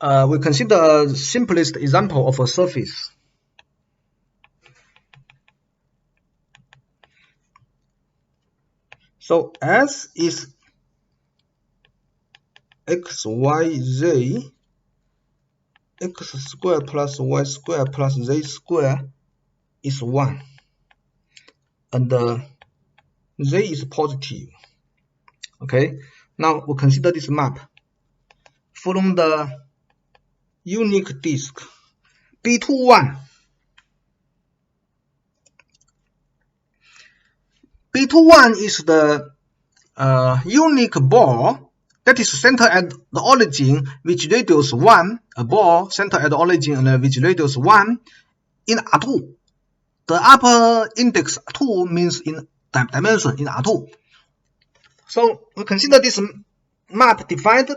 we consider the simplest example of a surface. So S is x, y, z, x squared plus y squared plus z squared is 1. And z is positive. Okay, now we consider this map. From the unique disk B21. B21 is the unique ball that is centered at the origin, which radius 1, a ball centered at the origin and which radius 1 in R2. The upper index 2 means in dimension in R2. So we consider this map defined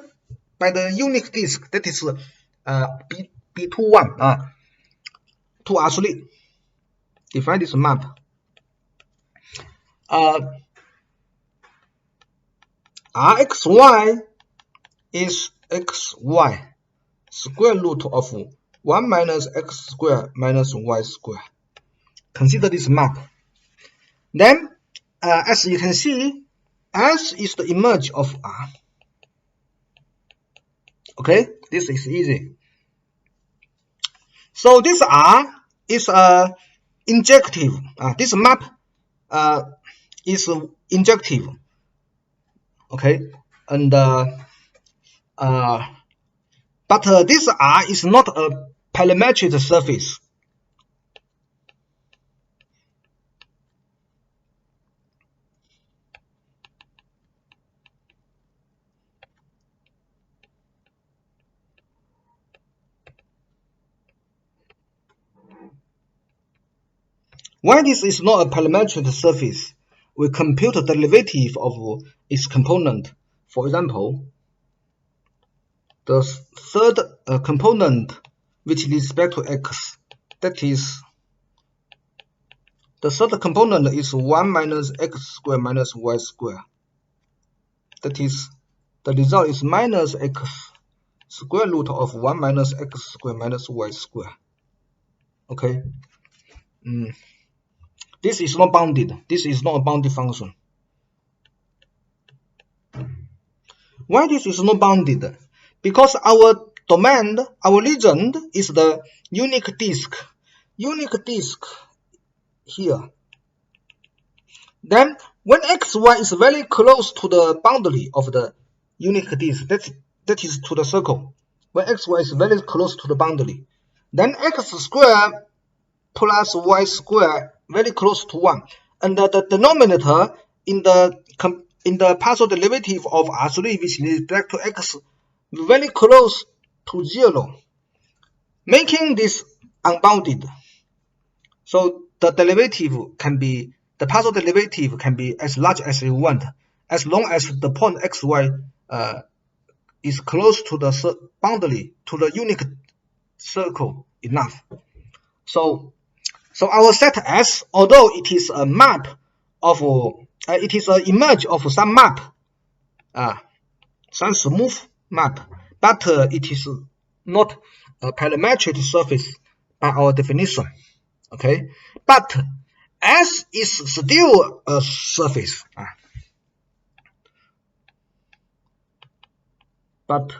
by the unique disk that is B21 to R3. Define this map. Rxy is xy square root of 1 minus x squared minus y squared. Consider this map. Then, as you can see, S is the image of R. Okay, this is easy. So this R is injective. This map is injective. Okay, and but this R is not a parametric surface. Why this is not a parametric surface? We compute the derivative of its component. For example, the third component with respect to x, that is, the third component is 1 minus x squared minus y squared. That is, the result is minus x square root of 1 minus x squared minus y squared. Okay. This is not bounded. This is not a bounded function. Why this is not bounded? Because our domain, our region is the unique disk. Unique disk here. Then when xy is very close to the boundary of the unique disk, that is to the circle. When xy is very close to the boundary, then x squared plus y squared very close to 1, and the denominator in the partial derivative of R3 with respect to x very close to 0, making this unbounded. So the partial derivative can be as large as you want, as long as the point xy is close to the boundary, to the unique circle enough. So our set S, although it is a map of, it is an image of some map, some smooth map, but it is not a parametric surface by our definition. Okay, but S is still a surface. But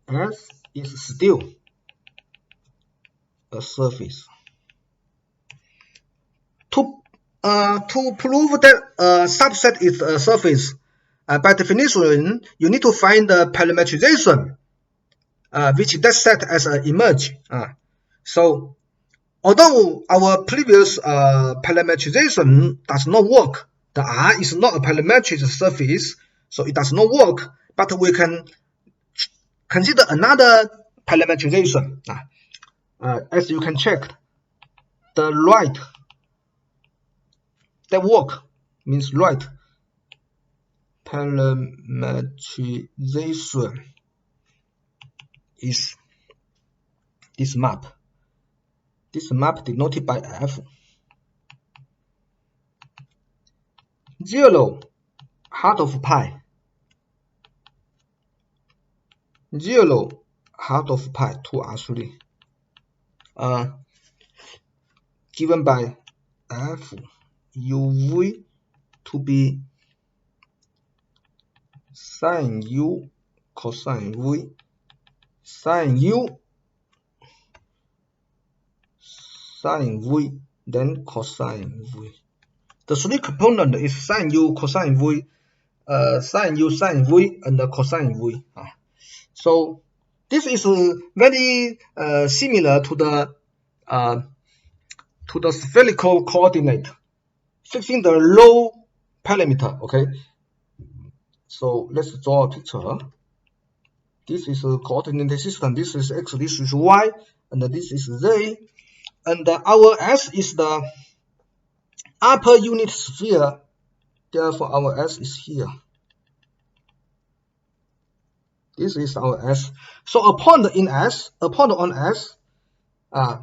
S is still a surface. To prove that a subset is a surface, by definition, you need to find the parametrization, which that set as an image. So, although our previous parametrization does not work, the R is not a parametric surface, so it does not work, but we can consider another parametrization. As you can check, the right, that work means right parametrization is this map. This map denoted by F. 0 heart of pi, 0 half of pi 2r3 given by f uv to be sine u cosine v sine u sine v then cosine v. The three component is sine u cosine v, sine u sine v, and cosine v. So this is very similar to the spherical coordinate, fixing the low parameter. Okay, so let's draw a picture. This is a coordinate system. This is x, this is y, and this is z. And our S is the upper unit sphere. Therefore, our S is here. This is our S. So a point on S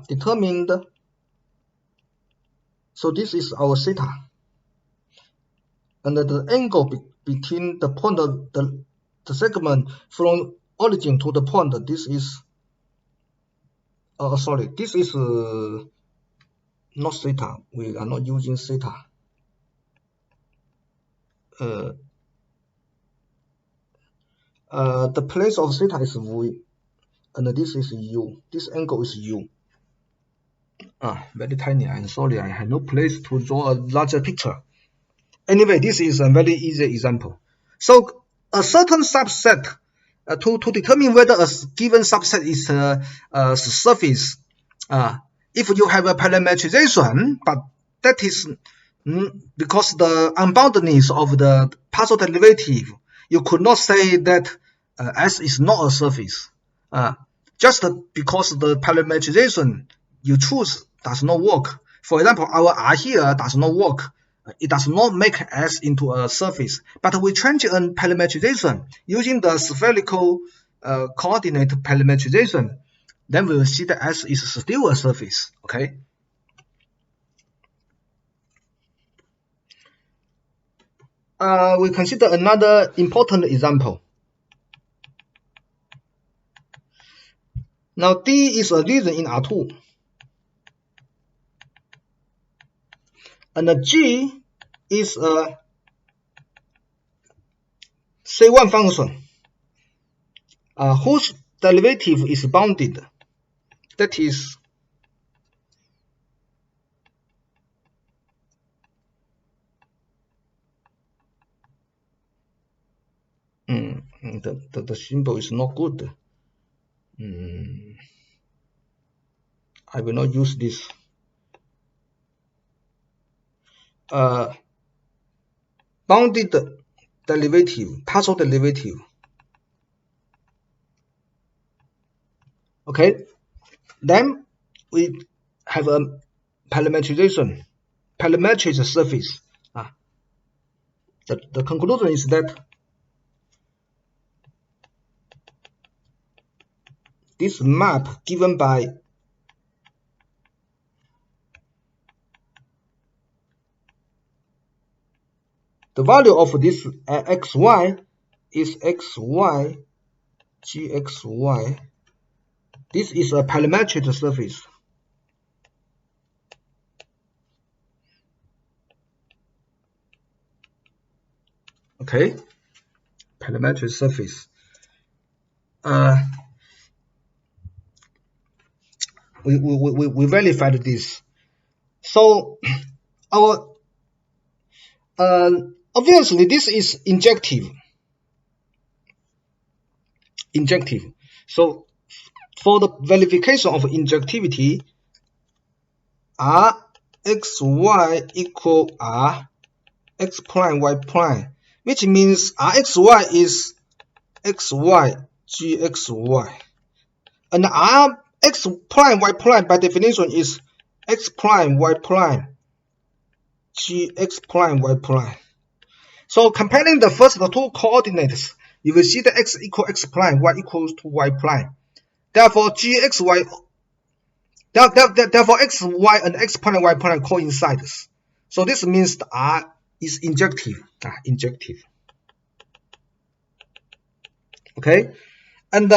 determined. So this is our theta. And the angle between the point, the segment from origin to the point, this is this is not theta. We are not using theta. The place of theta is v, and this is u. This angle is u. Very tiny. I'm sorry, I have no place to draw a larger picture. Anyway, this is a very easy example. So a certain subset, to determine whether a given subset is a surface, if you have a parametrization, but that is because the unboundedness of the partial derivative, you could not say that S is not a surface. Just because the parametrization you choose does not work. For example, our R here does not work. It does not make S into a surface. But we change a parametrization using the spherical coordinate parametrization. Then we will see that S is still a surface. Okay. We consider another important example. Now D is a region in R2. And G is a C1 function whose derivative is bounded. That is the symbol is not good. I will not use this. Bounded derivative, partial derivative. Okay, then we have a parametrization, parametric surface. The conclusion is that this map given by the value of this xy is xy gxy. This is a parametric surface. Okay, parametric surface. We verified this. So our obviously this is injective. So for the verification of injectivity, R x y equal R x prime y prime, which means R x y is xy gxy, and R x prime y prime by definition is x prime y prime gx prime y prime. So comparing the first two coordinates, you will see that x equals x prime, y equals to y prime. Therefore, gxy, therefore xy and x prime and y prime coincides. So this means the R is injective. Okay, and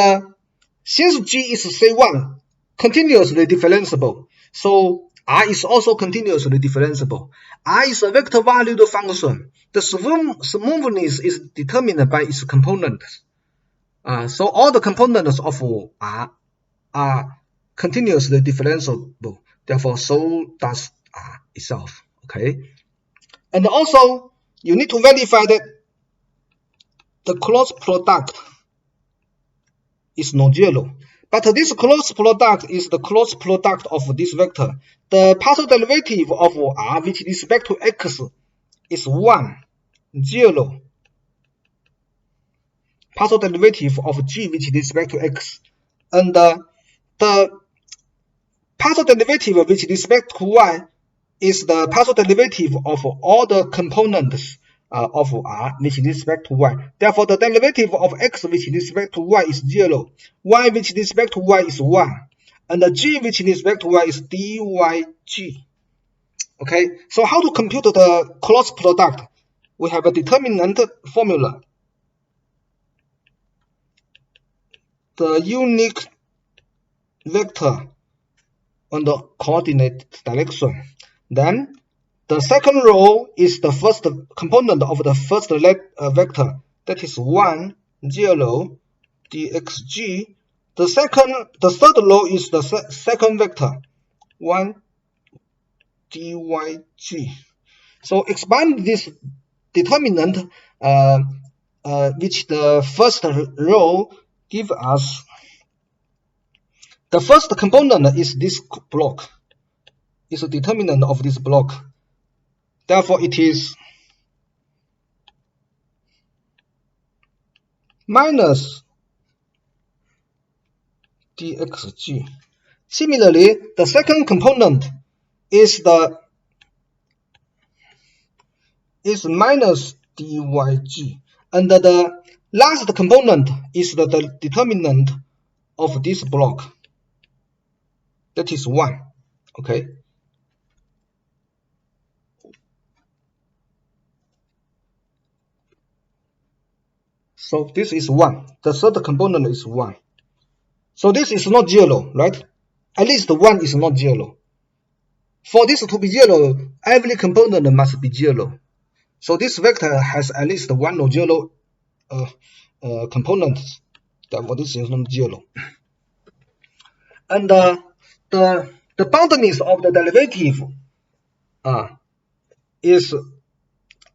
Since G is C1, continuously differentiable, so R is also continuously differentiable. R is a vector-valued function. The smoothness is determined by its components. So all the components of R are continuously differentiable. Therefore, so does R itself. Okay, and also you need to verify that the cross product is non-zero. But this cross product is the cross product of this vector. The partial derivative of R with respect to x is 1, 0. Partial derivative of G with respect to x. And the partial derivative with respect to y is the partial derivative of all the components of R with respect to y. Therefore, the derivative of x with respect to y is 0, y with respect to y is 1, and the g with respect to y is dyg. Okay, so how to compute the cross product? We have a determinant formula. The unique vector on the coordinate direction. Then the second row is the first component of the first vector, that is 1, 0, dxg. The third row is the second vector, 1, dyg. So expand this determinant, which the first row give us. The first component is this block, is a determinant of this block. Therefore, it is minus dxg. Similarly, the second component is minus dyg, and the last component is the determinant of this block, that is 1. Okay. So this is 1. The third component is 1. So this is not 0, right? At least 1 is not 0. For this to be 0, every component must be 0. So this vector has at least 1 or 0 components. Therefore, this is not 0. And the boundedness of the derivative is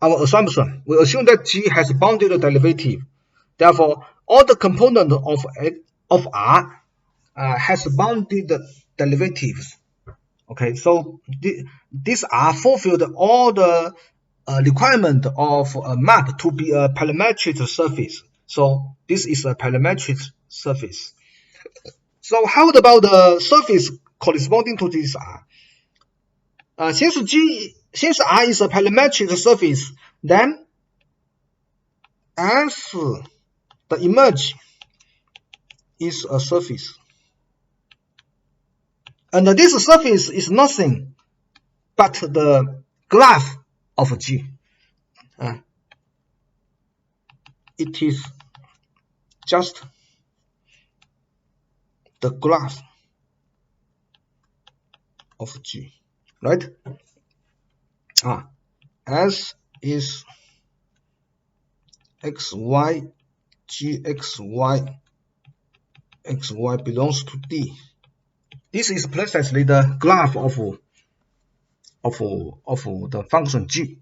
our assumption. We assume that G has bounded derivative. Therefore, all the components of R has bounded derivatives. Okay, so these are fulfilled all the requirement of a map to be a parametric surface. So this is a parametric surface. So how about the surface corresponding to this R? Since R is a parametric surface, then S, the image, is a surface. And this surface is nothing but the graph of G. It is just the graph of G, right? S is xy, gxy, xy belongs to D. This is precisely the graph of the function G.